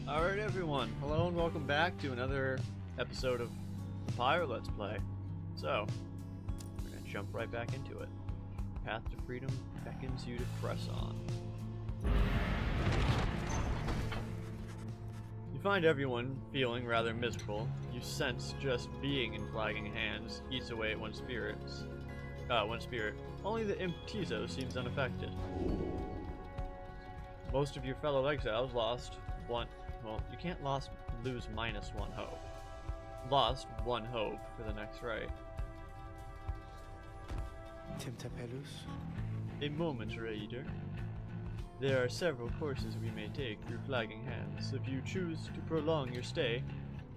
Alright everyone, hello and welcome back to another episode of the Pyre Let's Play. So, we're going to jump right back into it. Path to freedom beckons you to press on. You find everyone feeling rather miserable. You sense just being in flagging hands eats away at one spirit. Only the imp Tizo seems unaffected. Most of your fellow exiles lost one. Well, you can't lose minus one hope. Lost one hope for the next right. Timtapelus? A moment, Raider. There are several courses we may take through flagging hands. If you choose to prolong your stay,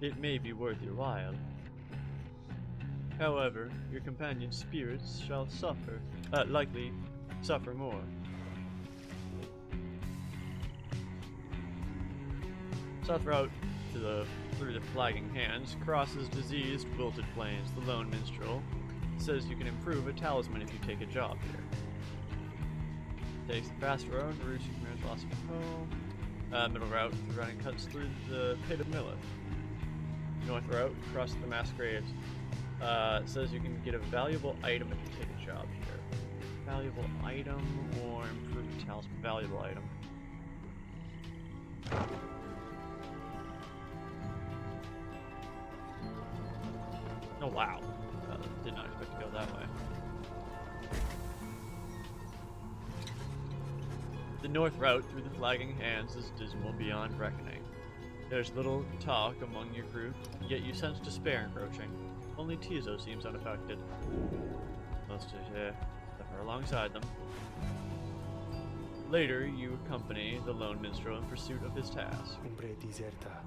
it may be worth your while. However, your companion's spirits shall likely suffer more. South route through the flagging hands crosses diseased, wilted plains. The lone minstrel says you can improve a talisman if you take a job here. Takes the fast road, routes you can lost from home. Middle route, the running cuts through the pit of Millith. North route, across the mass graves. Says you can get a valuable item if you take a job here. Valuable item or improve a talisman. Valuable item. Oh wow, did not expect to go that way. The north route through the flagging hands is dismal beyond reckoning. There's little talk among your group, yet you sense despair encroaching. Only Tizo seems unaffected. Most suffer alongside them. Later, you accompany the lone minstrel in pursuit of his task. Umbre deserta.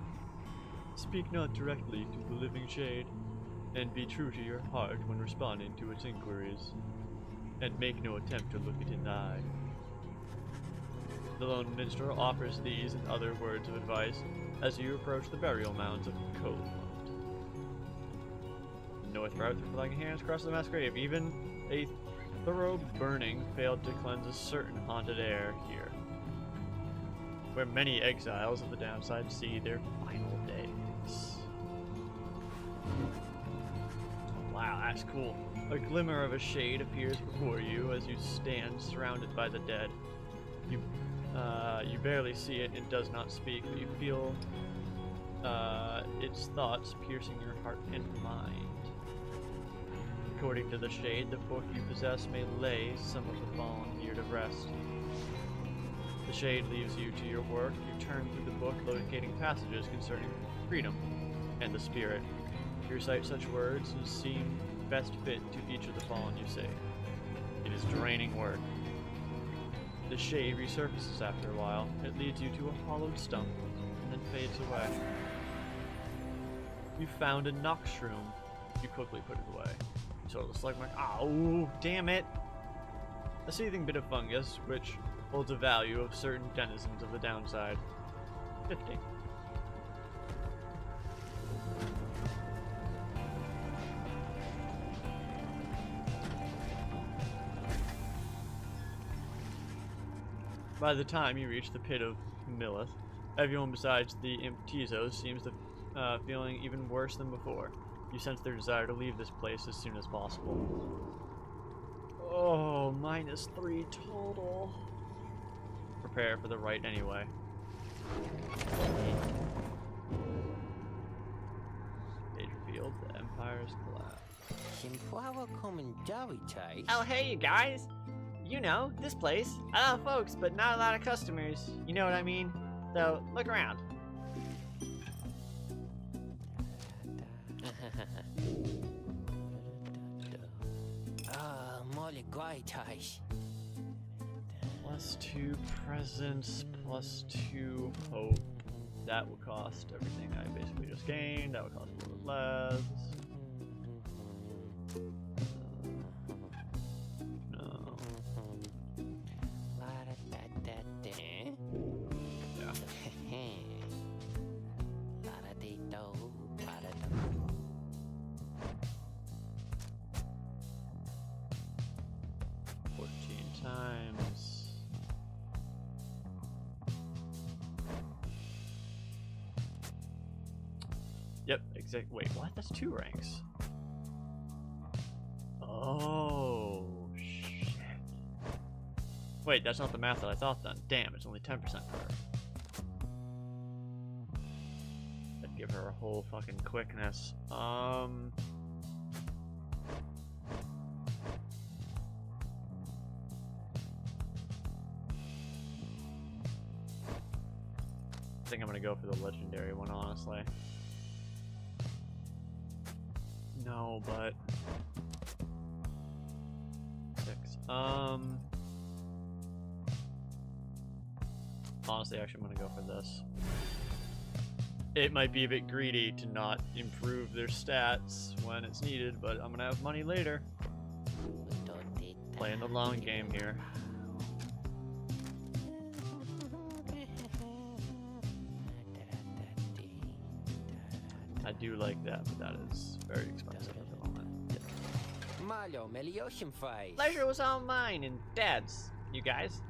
Speak not directly to the living shade, and be true to your heart when responding to its inquiries, and make no attempt to look it in the eye. The lone minstrel offers these and other words of advice as you approach the burial mounds of Cold. North route through flagging hands across the mass grave. Even a thorough burning failed to cleanse a certain haunted air here, where many exiles of the downside see their final days. Wow, that's cool. A glimmer of a shade appears before you as you stand surrounded by the dead. You barely see it and does not speak, but you feel its thoughts piercing your heart and mind. According to the shade, the book you possess may lay some of the fallen here to rest. The shade leaves you to your work. You turn through the book, locating passages concerning freedom and the spirit. You recite such words as seem best fit to each of the fallen you see. It is draining work. The shade resurfaces after a while. It leads you to a hollowed stump and then fades away. You found a Nox shroom. You quickly put it away. So it looks like oh, damn it! A seething bit of fungus, which holds a value of certain denizens of the downside. 50. By the time you reach the pit of Millith, everyone besides the imp Tizo seems to feeling even worse than before. You sense their desire to leave this place as soon as possible. Oh, -3 total. Prepare for the right anyway. Page revealed, the Empire's collapse. Oh, hey, you guys. You know, this place. A lot of folks, but not a lot of customers. You know what I mean? So, look around. +2 presence, +2 hope. That will cost everything I basically just gained. That would cost a little bit less. No. Yeah. 14 times. Yep, exact. Wait, what? That's 2 ranks. Oh, shit. Wait, that's not the math that I thought then. Damn, it's only 10% for her. I'd give her a whole fucking quickness. I think I'm gonna go for the legendary one, honestly. No, but 6. Honestly, actually, I'm gonna go for this. It might be a bit greedy to not improve their stats when it's needed, but I'm gonna have money later. Playing the long game here. I do like that, but that is very expensive at the moment. Pleasure was all mine and Dad's, you guys.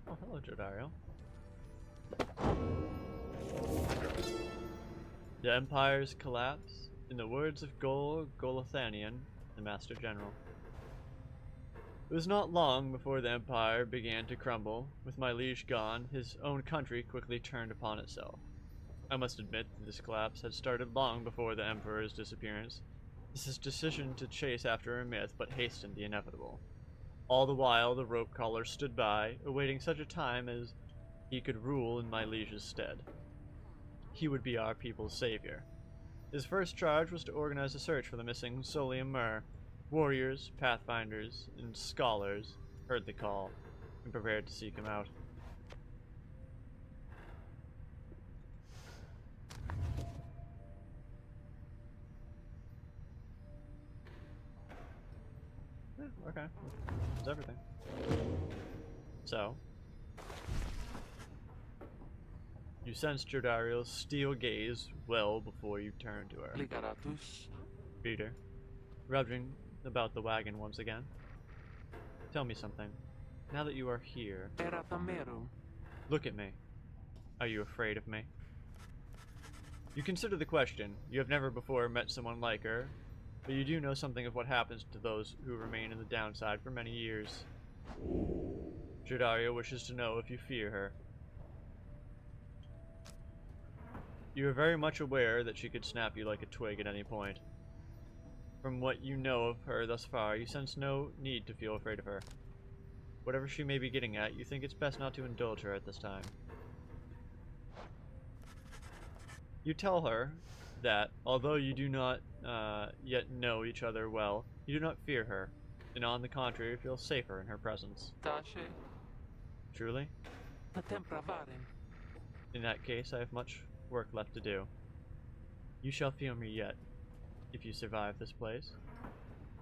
Oh, hello, Jodario. The Empire's collapse, in the words of Golathanian, the Master General. It was not long before the Empire began to crumble. With my liege gone, his own country quickly turned upon itself. I must admit that this collapse had started long before the Emperor's disappearance. His decision to chase after a myth but hastened the inevitable. All the while, the rope collar stood by, awaiting such a time as he could rule in my liege's stead. He would be our people's savior. His first charge was to organize a search for the missing Solium Mur. Warriors, pathfinders, and scholars heard the call and prepared to seek him out. Yeah, okay. That's everything. So, you sensed Jordariel's steel gaze well before you turned to her. Peter, rubbing about the wagon once again. Tell me something. Now that you are here, look at me. Are you afraid of me? You consider the question. You have never before met someone like her, but you do know something of what happens to those who remain in the downside for many years. Jordario wishes to know if you fear her. You are very much aware that she could snap you like a twig at any point. From what you know of her thus far, you sense no need to feel afraid of her. Whatever she may be getting at, you think it's best not to indulge her at this time. You tell her that, although you do not yet know each other well, you do not fear her, and on the contrary, feel safer in her presence. Truly? In that case, I have much work left to do. You shall feel me yet, if you survive this place.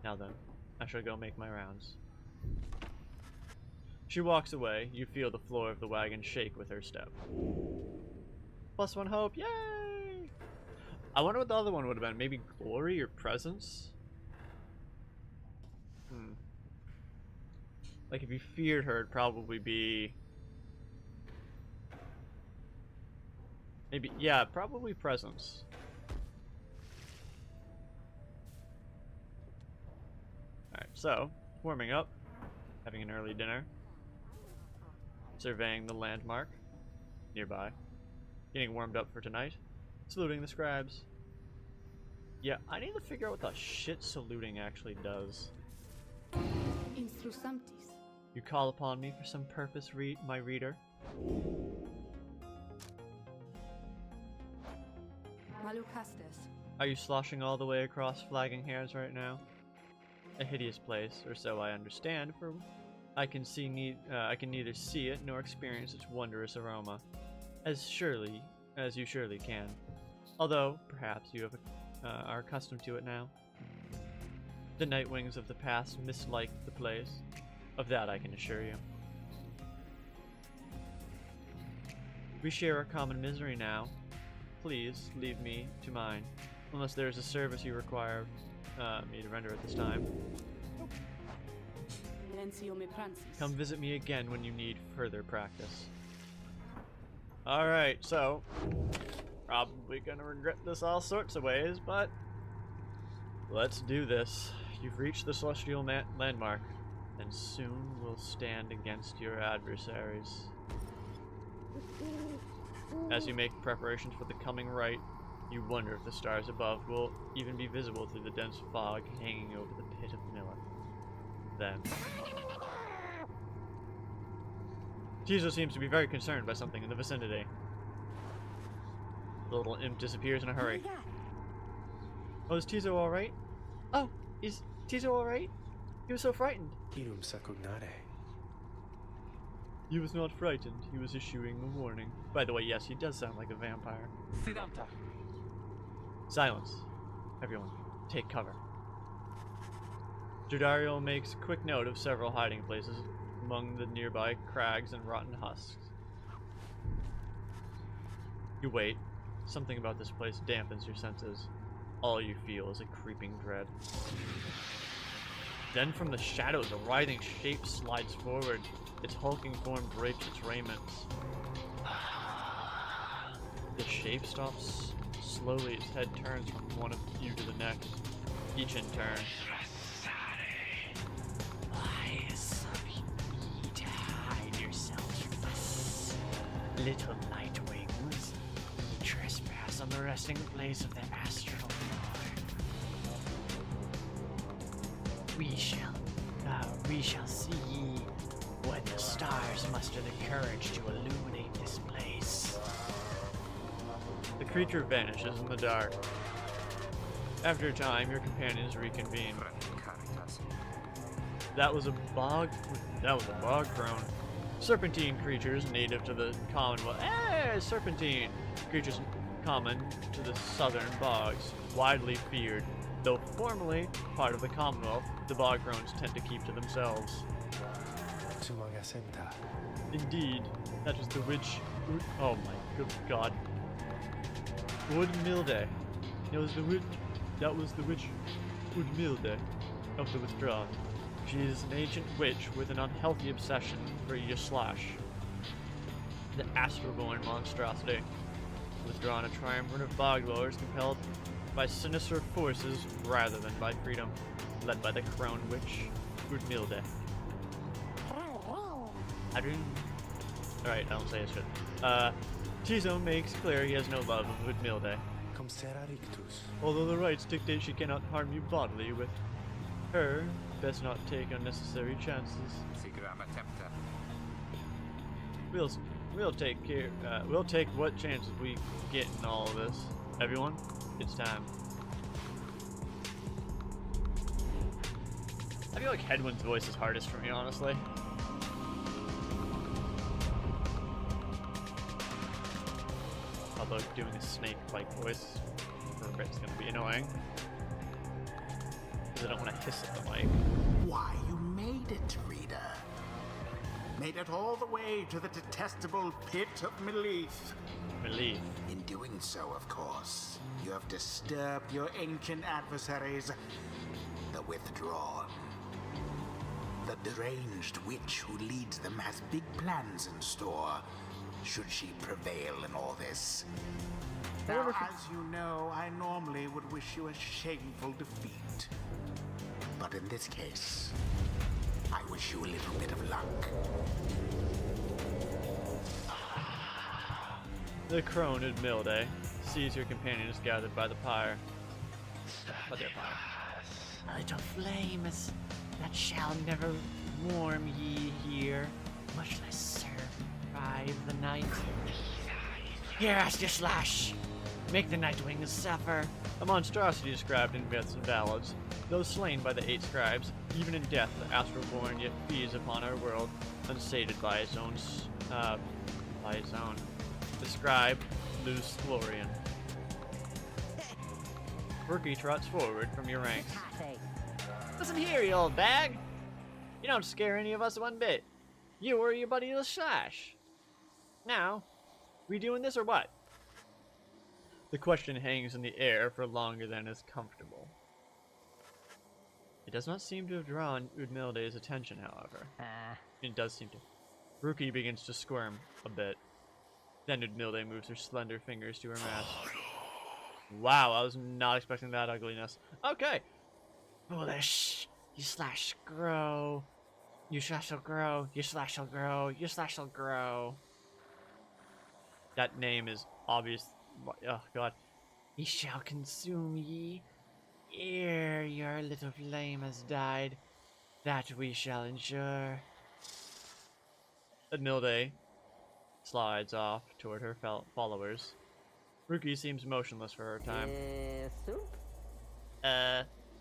Now then, I shall go make my rounds. She walks away. You feel the floor of the wagon shake with her step. +1 hope, yay! I wonder what the other one would have been. Maybe glory or presence? Like if you feared her, it'd probably be... Maybe, yeah, probably presence. Alright, so, warming up, having an early dinner, surveying the landmark nearby, getting warmed up for tonight, saluting the scribes. Yeah, I need to figure out what the shit saluting actually does. Instrusantis. You call upon me for some purpose, my reader? Malucastes. Are you sloshing all the way across Flagging Hairs right now? A hideous place, or so I understand, for I can neither see it nor experience its wondrous aroma, as you surely can. Although, perhaps you are accustomed to it now. The night wings of the past misliked the place. Of that I can assure you. We share a common misery now. Please leave me to mine, unless there is a service you require me to render at this time. Come visit me again when you need further practice. Alright, so probably gonna regret this all sorts of ways, but let's do this. You've reached the celestial landmark, and soon will stand against your adversaries. As you make preparations for the coming rite, you wonder if the stars above will even be visible through the dense fog hanging over the pit of Miller. Then, Tizo seems to be very concerned by something in the vicinity. The little imp disappears in a hurry. Oh, is Tizo alright? Oh, is Tizo alright? He was so frightened. Irum sacognare. He was not frightened. He was issuing a warning. By the way, yes, he does sound like a vampire. Sidamta. Silence. Everyone, take cover. Jodariel makes quick note of several hiding places among the nearby crags and rotten husks. You wait. Something about this place dampens your senses. All you feel is a creeping dread. Then from the shadows, a writhing shape slides forward. Its hulking form drapes its raiments. The shape stops. Slowly, its head turns from one of you to the next, each in turn. Why so you need to hide yourselves from us, little night wings? You trespass on the resting place of the astral lord. We shall see when the stars muster the courage to illuminate this place. The creature vanishes in the dark. After a time, your companions reconvene. That was a bog crone. Serpentine creatures native to the Commonwealth. Serpentine creatures common to the southern bogs, widely feared. Though formerly part of the Commonwealth, the bog crones tend to keep to themselves. Sumagasenta. Indeed, that was the witch. Oh my good god. Udmilde. That was the witch Udmilde of the Withdrawn. She is an ancient witch with an unhealthy obsession for Yaslash, the astral-born monstrosity. Withdrawn, a triumvirate of bog dwellers compelled by sinister forces rather than by freedom, led by the crone witch Udmilde. Alright, I don't say his shit. Tizo makes clear he has no love of Udmilde. Cum sera rictus. Although the rites dictate she cannot harm you bodily, with her, best not take unnecessary chances. We'll take care. We'll take what chances we get in all of this. Everyone, it's time. I feel like Hedwyn's voice is hardest for me, honestly. Although doing a snake-like voice for a bit is going to be annoying. Because I don't want to hiss at the mic. Why, you made it, reader. Made it all the way to the detestable pit of Melith. Relief. In doing so, of course, you have disturbed your ancient adversaries, the Withdrawn. The deranged witch who leads them has big plans in store, should she prevail in all this. Now, as you know, I normally would wish you a shameful defeat. But in this case, I wish you a little bit of luck. The crone Udmilde sees your companions gathered by the pyre. By their pyre. Little flames that shall never warm ye here, much less survive the night. Here, Yaslash, make the Nightwings suffer. A monstrosity described in myths and ballads. Though slain by the 8 scribes, even in death the astral-born yet feeds upon our world, unsated by its own, The scribe, Luce Florian. Rookie trots forward from your ranks. Listen here, you old bag. You don't scare any of us one bit. You or your buddy Yaslash. Now, we doing this or what? The question hangs in the air for longer than is comfortable. It does not seem to have drawn Udmilde's attention, however. It does seem to. Rookie begins to squirm a bit. Then Milde moves her slender fingers to her mask. Wow, I was not expecting that ugliness. Okay. Foolish. You slash grow. You slash shall grow. You slash shall grow. You slash shall grow. That name is obvious. Oh, God. He shall consume ye. Ere your little flame has died. That we shall ensure. Milde slides off toward her followers. Ruki seems motionless for her time. Soup?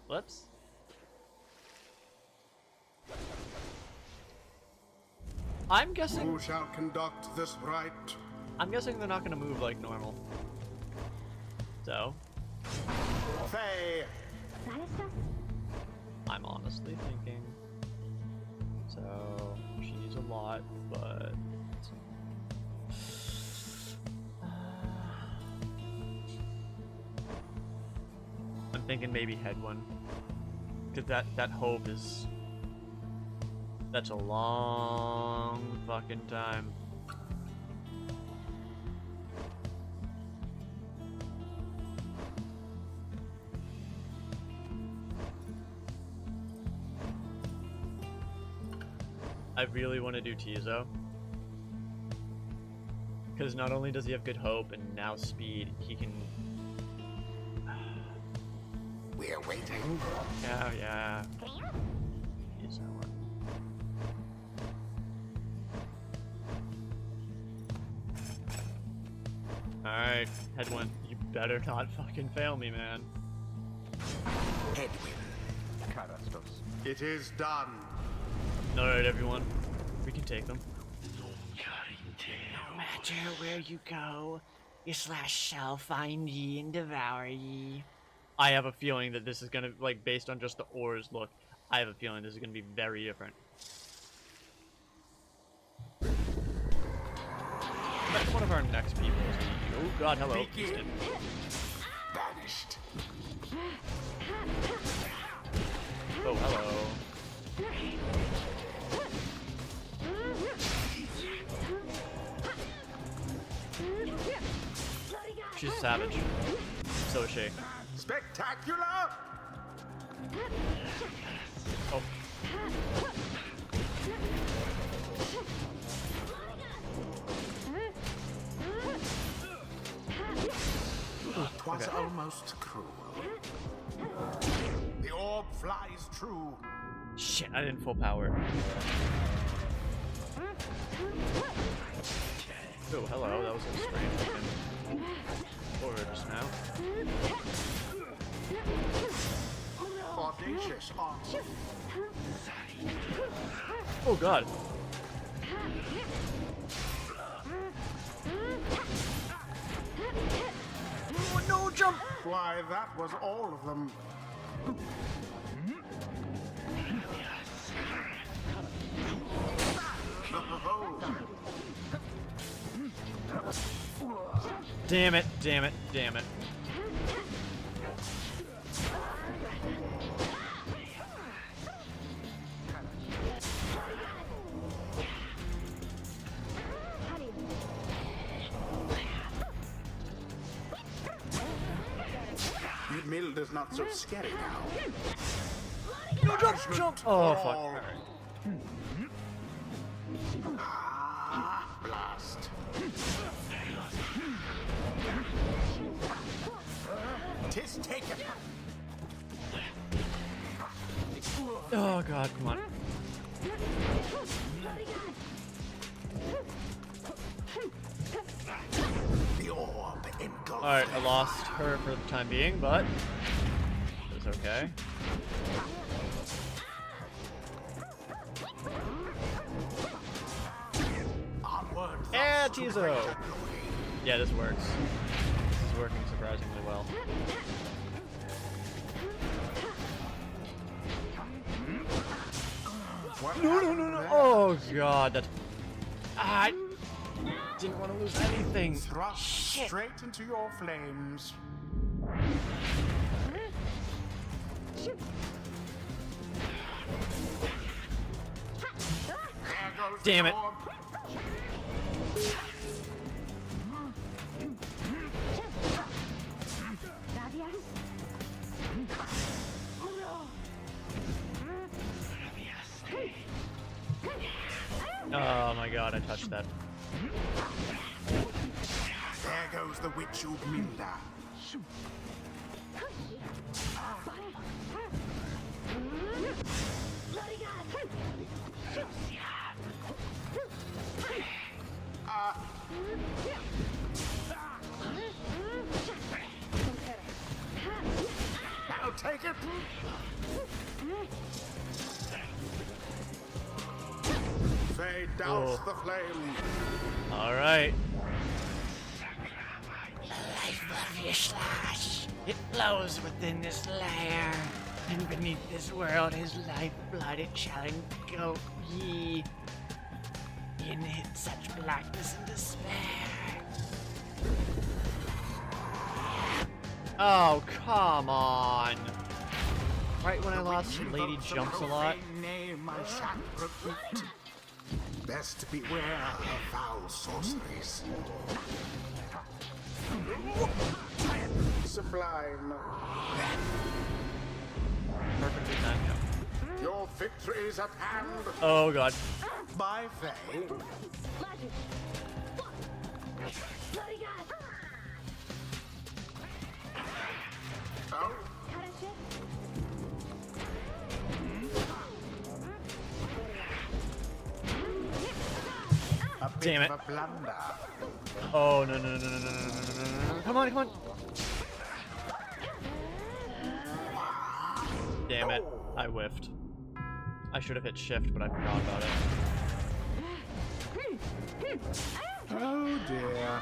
Whoops. I'm guessing. Who shall conduct this rite? I'm guessing they're not gonna move like normal. So, Faye! I'm honestly thinking. So, she's a lot, but. I'm thinking maybe head one. Cause that hope is. That's a long fucking time. I really want to do Tizo. Because not only does he have good hope and now speed, he can... We're waiting. Yeah. Tizo. Alright, head one. You better not fucking fail me, man. Edwin. It is done. Alright, everyone. We can take them. No matter where you go, your slash shall find ye and devour ye. I have a feeling that this is gonna, like, based on just the ores look, I have a feeling this is gonna be very different. That's one of our next people. Oh god, hello. Begin. Vanished. Oh, hello. She's a savage. So is she. Spectacular! Oh. Twas almost cruel. The orb flies true. Shit, I didn't full power. Oh, hello. That was a strange looking aura just now. Audacious art. Oh god. Oh, no, jump! Why, that was all of them. Damn it, damn it, damn it. Milde's not so scary now. No, jump, jump! Oh, fuck. all. Alright. Blast. Tis taken. Oh god, come on. The orb engulfed. Alright, I lost her for the time being, but it's okay. Onward. Yeah, thus to Tizo. greater glory. Yeah, this works. This is working surprisingly well. What No! happened there? Oh god, that's... I didn't want to lose anything. Thrust straight into your flames. There goes Damn the it. orb. Oh my god, I touched that. There goes the witch Udmilda. I'll take it. Faye, douse Oh. the flame. Alright. Lifeblood of your slash. It flows within this lair, and beneath this world is lifeblood. It shall engulf ye in such blackness and despair. Oh, come on. Right when I lost When you Lady invoke the Jumps a lot. profane Name I shan't repeat. Best beware of foul sorceries. Sublime. Perfectly timed, yeah. Your victory is at hand. Oh god. By Faye. Oh, a bit Damn it. of a blunder. Oh no no no no no no no no no! Come on, come on! Damn it! I whiffed. I should have hit shift, but I forgot about it. Oh dear.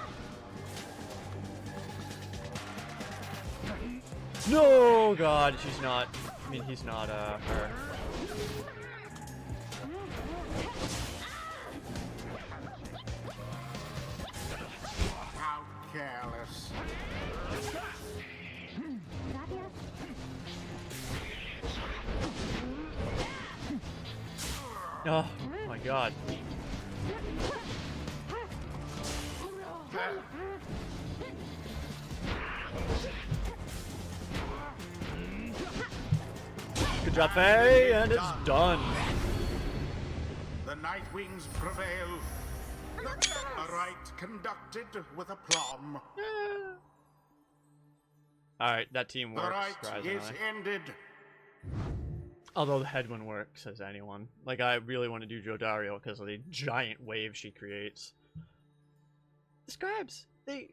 No, God, she's not. I mean, he's not her. How careless. Oh my God. Good job, Faye, and it's done. The Night Wings prevail. A rite conducted with aplomb. Alright, that team The works, rite surprisingly. is ended. Although the head one works, says anyone. Like, I really want to do Jodario because of the giant wave she creates. The scribes! They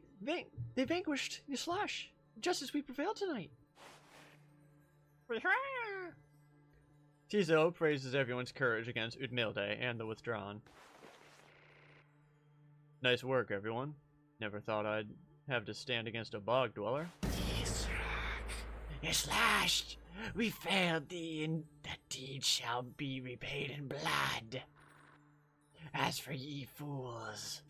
vanquished the Slash, just as we prevailed tonight. Tizo praises everyone's courage against Udmilde and the Withdrawn. Nice work, everyone. Never thought I'd have to stand against a bog dweller. Slashed. We failed thee, and that deed shall be repaid in blood. As for ye fools,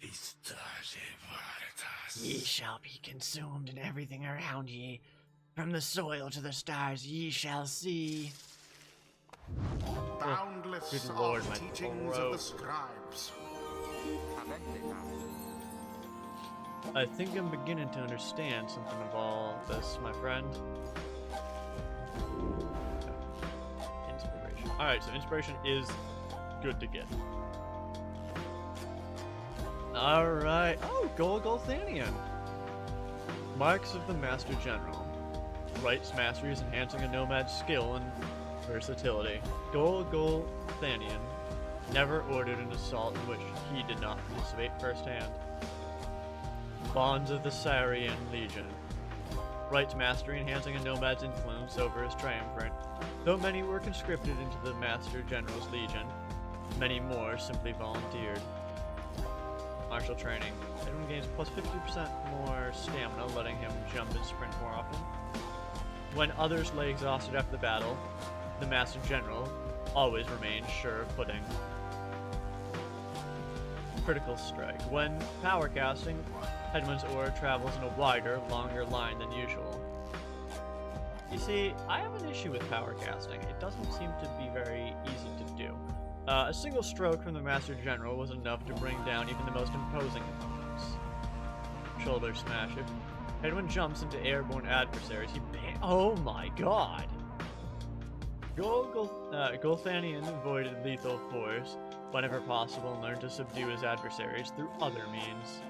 ye shall be consumed in everything around ye. From the soil to the stars ye shall see. Boundless good are lord, the my teachings throat. of the scribes. I think I'm beginning to understand something of all this, my friend. Inspiration. Alright, so inspiration is good to get. Alright. Oh, Golgothanian. Marks of the Master General. Rights Mastery is enhancing a nomad's skill and versatility. Golgothanian never ordered an assault in which he did not participate firsthand. Bonds of the Syrian Legion. Rights Mastery enhancing a nomad's influence over his triumvirate. Though many were conscripted into the Master General's Legion, many more simply volunteered. Martial training. Everyone gains plus 50% more stamina, letting him jump and sprint more often. When others lay exhausted after the battle, the Master General always remains sure of footing. Critical Strike. When power casting, Headman's aura travels in a wider, longer line than usual. You see, I have an issue with power casting. It doesn't seem to be very easy to do. A single stroke from the Master General was enough to bring down even the most imposing opponents. Shoulder Smash. If Headman jumps into airborne adversaries, he oh my god! Golthanian avoided lethal force, whenever possible, and learn to subdue his adversaries through other means.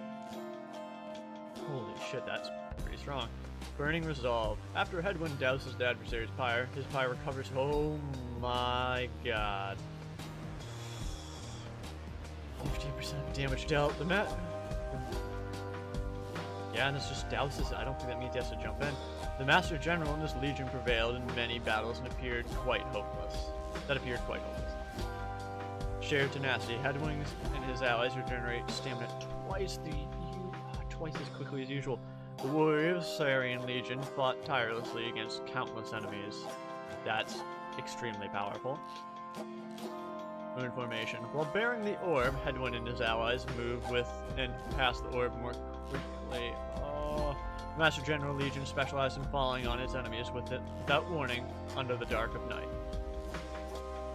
Holy shit, that's pretty strong. Burning Resolve. After Headwind douses the adversary's Pyre, his Pyre recovers. Oh my god. 15% damage dealt. Yeah, and this just douses. I don't think that means he has to jump in. The Master General and his legion prevailed in many battles and appeared quite hopeless. Shared tenacity. Headwings and his allies regenerate stamina twice as quickly as usual. The warriors of Sarian Legion fought tirelessly against countless enemies. That's extremely powerful. Moon formation. While bearing the orb, Headwind and his allies move with and pass the orb more quickly. Oh. The Master General Legion specialized in falling on its enemies without warning under the dark of night.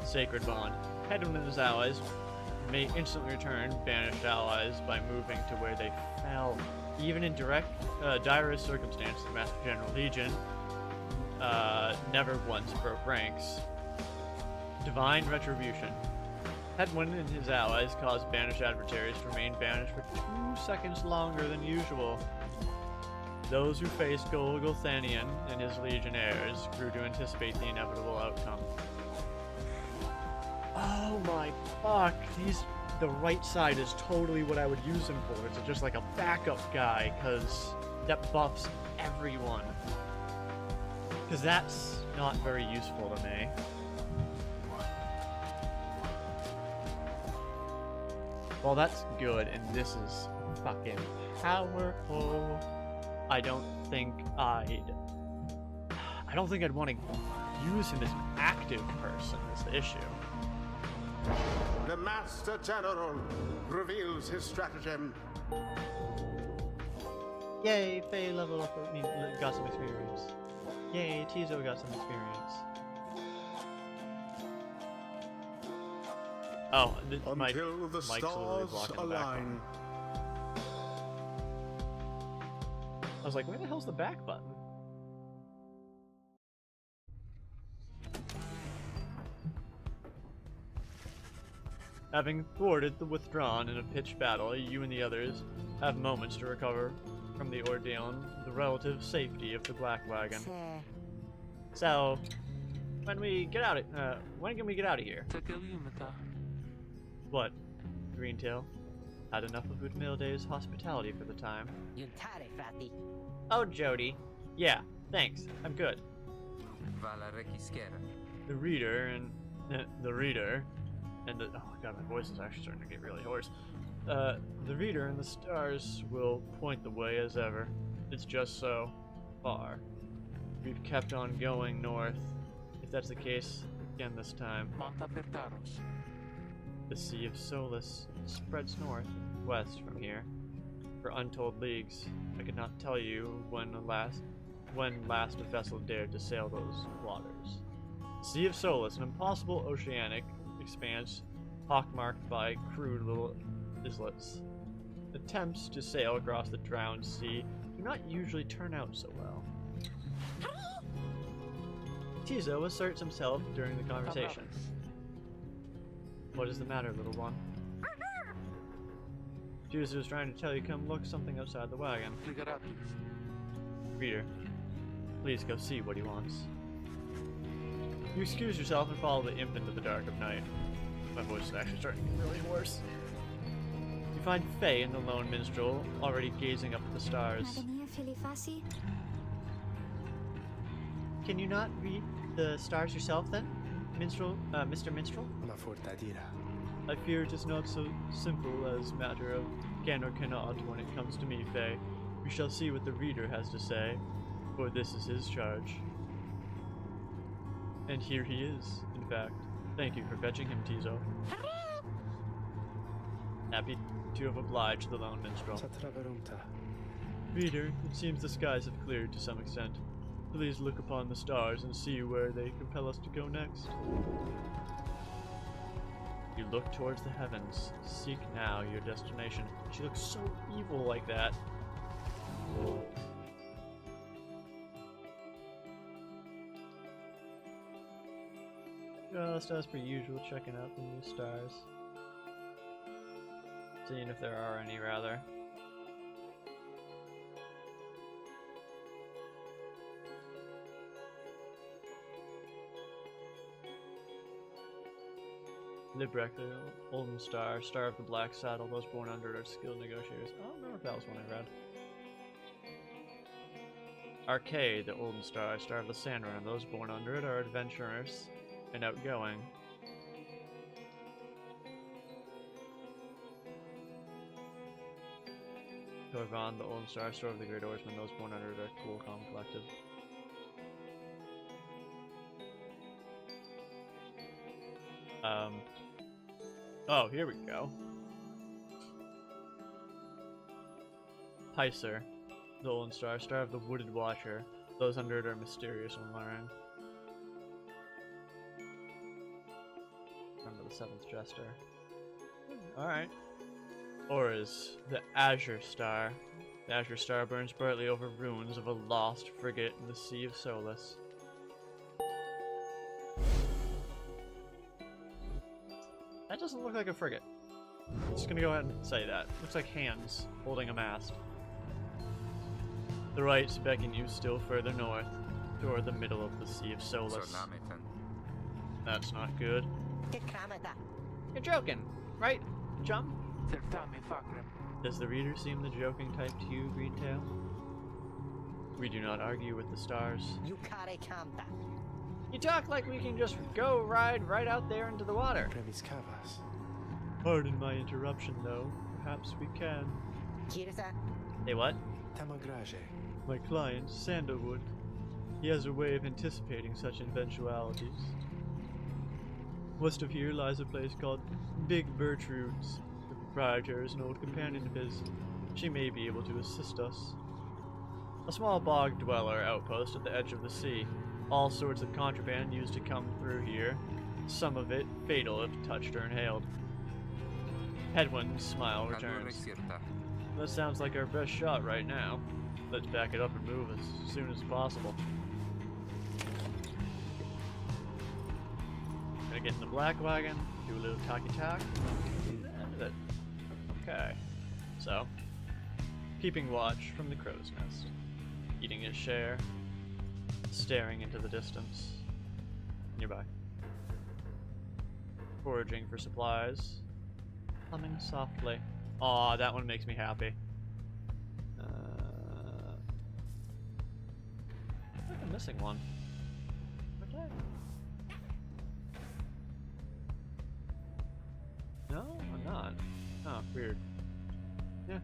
Sacred Bond. Headwind and his allies may instantly return banished allies by moving to where they fell. Even in direst circumstances, the Master General Legion never once broke ranks. Divine Retribution. Headwind and his allies caused banished adversaries to remain banished for 2 seconds longer than usual. Those who faced Golgothanian and his legionnaires grew to anticipate the inevitable outcome. Oh my fuck, the right side is totally what I would use him for. It's just like a backup guy, because that buffs everyone. Because that's not very useful to me. Well, that's good, and this is fucking powerful. I don't think I'd want to use him as an active person, is the issue. The Master General reveals his stratagem. Yay, Faye leveled up, got some experience. Yay, Tizo got some experience. Oh, Until the stars align. I was like, where the hell's the back button? Having thwarted the withdrawn in a pitched battle, you and the others have moments to recover from the ordeal and the relative safety of the Black Wagon. So, when can we get out of here? What, Greentail? Had enough of Udmilday's hospitality for the time. Oh, Jody. Yeah, thanks. I'm good. The reader and the oh god, my voice is actually starting to get really hoarse. The reader and the stars will point the way as ever. It's just so far. We've kept on going north. If that's the case again this time. The Sea of Solace spreads northwest from here for untold leagues. I could not tell you when last a vessel dared to sail those waters. The Sea of Solace, an impossible oceanic expanse pockmarked by crude little islets. Attempts to sail across the drowned sea do not usually turn out so well. Tizo asserts himself during the conversation. What is the matter, little one? Tizo is trying to tell you come look something outside the wagon. Reader, please go see what he wants. You excuse yourself and follow the imp into the dark of night. My voice is actually starting to get really hoarse. You find Faye and the lone minstrel already gazing up at the stars. Can you not read the stars yourself then, Minstrel, Mr. Minstrel? Una fortadira. I fear it is not so simple as matter of can or cannot when it comes to me, Faye. We shall see what the reader has to say, for this is his charge. And here he is, in fact. Thank you for fetching him, Tizo. Happy to have obliged the lone minstrel. Reader, it seems the skies have cleared to some extent. Please look upon the stars and see where they compel us to go next. You look towards the heavens. Seek now your destination. She looks so evil like that. Just as per usual, checking out the new stars. Seeing if there are any, rather. Librek, the Olden Star, Star of the Black Saddle, those born under it are skilled negotiators. I don't remember if that was one I read. Arcade, the Olden Star, Star of the Sandrun, those born under it are adventurers and outgoing. Torvand, the Olden Star, Star of the Great Oarsman, those born under it are cool, calm, collective. Oh, here we go. Pyre, the Olden Star, Star of the Wooded Watcher. Those under it are mysterious and learn. Remember the Seventh Jester. Alright. Auras, the Azure Star. The Azure Star burns brightly over ruins of a lost frigate in the Sea of Solace. That doesn't look like a frigate. I'm just gonna go ahead and say that. Looks like hands holding a mast. The rights beckon you still further north, toward the middle of the Sea of Solace. That's not good. You're joking, right, chum? Does the reader seem the joking type to you, Greentail? We do not argue with the stars. You talk like we can just go ride right out there into the water. Premiscavas. Pardon my interruption, though. Perhaps we can. Hey, what? Tamagraje. My client, Sandalwood. He has a way of anticipating such eventualities. West of here lies a place called Big Bertrude's. The proprietor is an old companion of his. She may be able to assist us. A small bog dweller outpost at the edge of the sea. All sorts of contraband used to come through here. Some of it fatal if touched or inhaled. Headwind's smile returns. That sounds like our best shot right now. Let's back it up and move as soon as possible. Gonna get in the black wagon, do a little talky-talk, and that's it. Okay. So, keeping watch from the crow's nest. Eating his share. Staring into the distance. Nearby. Foraging for supplies. Humming softly. Aw, that one makes me happy. I think I'm missing one. Okay. No, I'm not. Oh, weird. Yeah.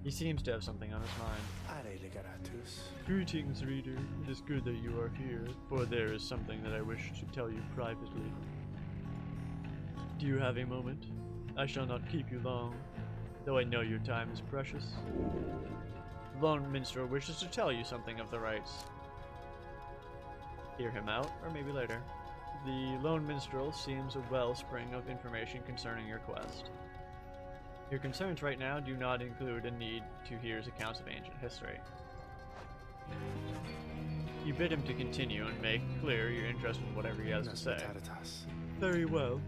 He seems to have something on his mind. Are legaratus. Greetings, reader. It is good that you are here, for there is something that I wish to tell you privately. Do you have a moment? I shall not keep you long, though I know your time is precious. The lone minstrel wishes to tell you something of the rites. Hear him out, or maybe later. The lone minstrel seems a wellspring of information concerning your quest. Your concerns right now do not include a need to hear his accounts of ancient history. You bid him to continue and make clear your interest in whatever he has to say. Very well,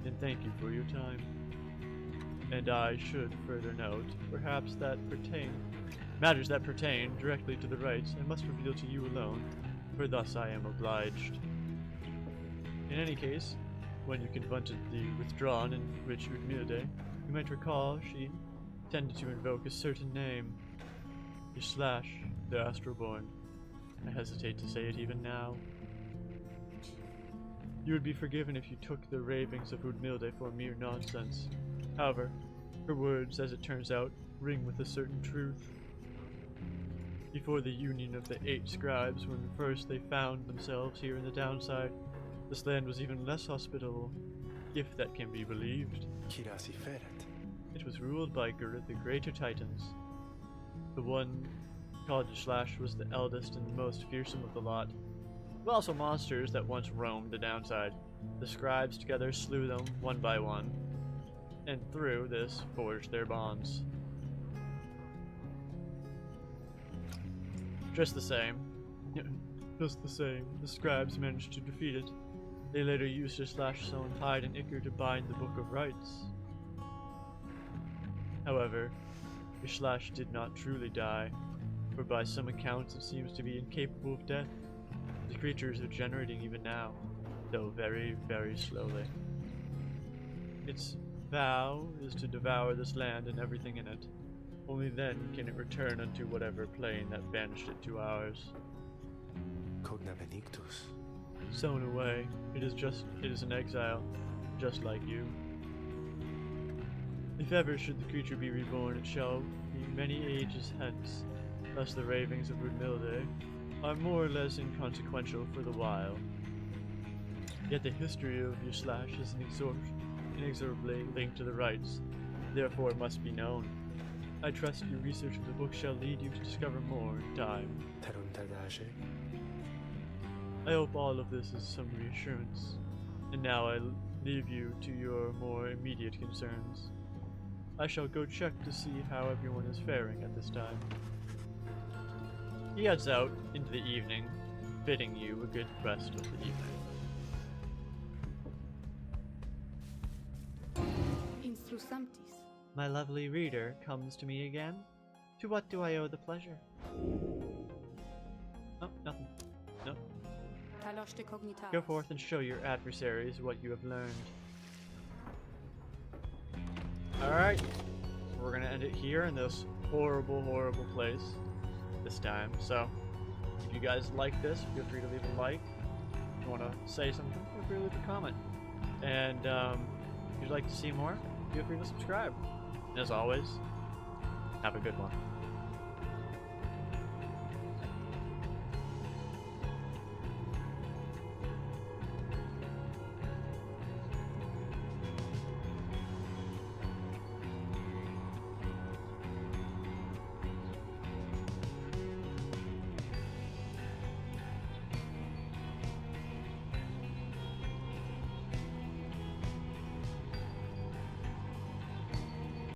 and thank you for your time. And I should further note, perhaps that matters that pertain directly to the rites I must reveal to you alone, for thus I am obliged. In any case, when you confronted the withdrawn and rich Udmilde, you might recall she tended to invoke a certain name, Yslash, the Astroborn. I hesitate to say it even now. You would be forgiven if you took the ravings of Udmilde for mere nonsense. However, her words, as it turns out, ring with a certain truth. Before the union of the 8 scribes, when first they found themselves here in the downside, this land was even less hospitable, if that can be believed. Kirasi Feret. It was ruled by the greater titans. The one called Yslash was the eldest and most fearsome of the lot. There were also monsters that once roamed the downside. The scribes together slew them one by one, and through this forged their bonds. Just the same, the scribes managed to defeat it. They later used Yslash sewn hide and ichor to bind the Book of Rites. However, Ishlash did not truly die, for by some accounts it seems to be incapable of death. The creatures are generating even now, though very, very slowly. Its vow is to devour this land and everything in it. Only then can it return unto whatever plane that banished it to ours. Cogna benedictus. Sown away, it is an exile, just like you. If ever should the creature be reborn, it shall be many ages hence, thus the ravings of Brunilde are more or less inconsequential for the while. Yet the history of Yslash is inexorably linked to the rites, therefore it must be known. I trust your research of the book shall lead you to discover more in time. Teruntadage. I hope all of this is some reassurance. And now I leave you to your more immediate concerns. I shall go check to see how everyone is faring at this time. He heads out into the evening, bidding you a good rest of the evening. Instrusamptis. My lovely reader comes to me again. To what do I owe the pleasure? Oh, nothing. No. Talos de cognitas. Go forth and show your adversaries what you have learned. Alright, we're gonna end it here in this horrible, horrible place this time. So, if you guys like this, feel free to leave a like. If you want to say something, feel free to leave a comment. And if you'd like to see more, feel free to subscribe. And as always, have a good one.